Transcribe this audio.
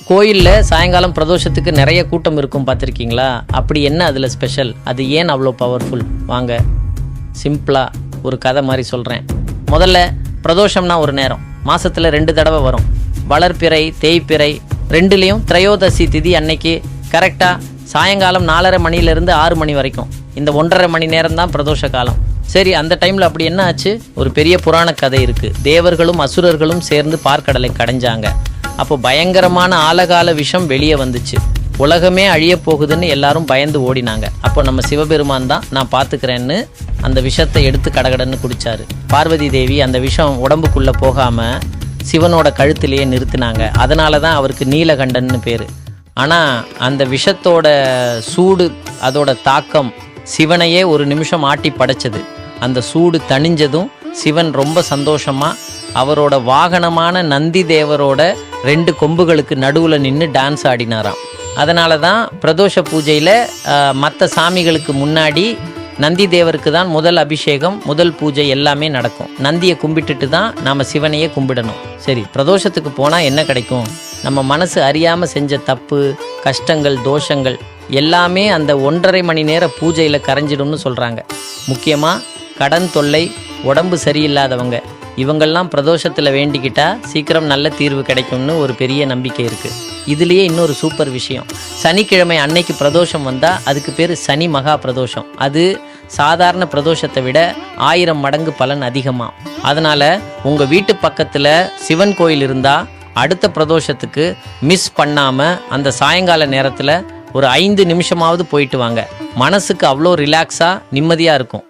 கோயிலில் சாயங்காலம் பிரதோஷத்துக்கு நிறைய கூட்டம் இருக்கும் பார்த்துருக்கீங்களா? அப்படி என்ன அதில் ஸ்பெஷல்? அது ஏன் அவ்வளோ பவர்ஃபுல்? வாங்க சிம்பிளாக ஒரு கதை மாதிரி சொல்கிறேன். முதல்ல பிரதோஷம்னா ஒரு நேரம், மாதத்தில் 2 தடவை வரும். வளர்ப்பிறை தேய்ப்பிறை ரெண்டுலேயும் திரையோதசி திதி அன்னைக்கு கரெக்டாக சாயங்காலம் 4:30 மணிலேருந்து 6 மணி வரைக்கும் இந்த 1.5 மணி நேரம் தான் பிரதோஷ காலம். சரி, அந்த டைமில் அப்படி என்ன ஆச்சு? ஒரு பெரிய புராண கதை இருக்குது. தேவர்களும் அசுரர்களும் சேர்ந்து பார்க்கடலை கடைஞ்சாங்க. அப்போ பயங்கரமான ஆலகால விஷம் வெளியே வந்துச்சு. உலகமே அழிய போகுதுன்னு எல்லாரும் பயந்து ஓடினாங்க. அப்போ நம்ம சிவபெருமான் தான் நான் பார்த்துக்கிறேன்னு அந்த விஷத்தை எடுத்து கடகடன்னு குடித்தாரு. பார்வதி தேவி அந்த விஷம் உடம்புக்குள்ளே போகாமல் சிவனோட கழுத்திலேயே நிறுத்தினாங்க. அதனால தான் அவருக்கு நீலகண்டன்னு பேர். ஆனால் அந்த விஷத்தோட சூடு, அதோட தாக்கம் சிவனையே ஒரு நிமிஷம் ஆட்டி படைச்சது. அந்த சூடு தணிஞ்சதும் சிவன் ரொம்ப சந்தோஷமாக அவரோட வாகனமான நந்தி தேவரோட 2 கொம்புகளுக்கு நடுவில் நின்று டான்ஸ் ஆடினாராம். அதனால தான் பிரதோஷ பூஜையில் மற்ற சாமிகளுக்கு முன்னாடி நந்தி தேவருக்கு தான் முதல் அபிஷேகம், முதல் பூஜை எல்லாமே நடக்கும். நந்தியை கும்பிட்டுட்டு தான் நாம் சிவனையே கும்பிடணும். சரி, பிரதோஷத்துக்கு போனால் என்ன கிடைக்கும்? நம்ம மனசு அறியாமல் செஞ்ச தப்பு, கஷ்டங்கள், தோஷங்கள் எல்லாமே அந்த 1.5 மணி நேர பூஜையில் கரைஞ்சிடும்னு சொல்கிறாங்க. முக்கியமாக கடன் தொல்லை, உடம்பு சரியில்லாதவங்க இவங்கெல்லாம் பிரதோஷத்தில் வேண்டிக்கிட்டா சீக்கிரம் நல்ல தீர்வு கிடைக்கும்னு ஒரு பெரிய நம்பிக்கை இருக்குது. இதுலேயே இன்னொரு சூப்பர் விஷயம், சனிக்கிழமை அன்னைக்கு பிரதோஷம் வந்தால் அதுக்கு பேர் சனி மகா பிரதோஷம். அது சாதாரண பிரதோஷத்தை விட 1000 மடங்கு பலன் அதிகமாக. அதனால் உங்கள் வீட்டு பக்கத்தில் சிவன் கோயில் இருந்தால் அடுத்த பிரதோஷத்துக்கு மிஸ் பண்ணாமல் அந்த சாயங்கால நேரத்தில் ஒரு 5 நிமிஷமாவது போயிட்டு வாங்க. மனசுக்கு அவ்வளோ ரிலாக்ஸாக நிம்மதியாக இருக்கும்.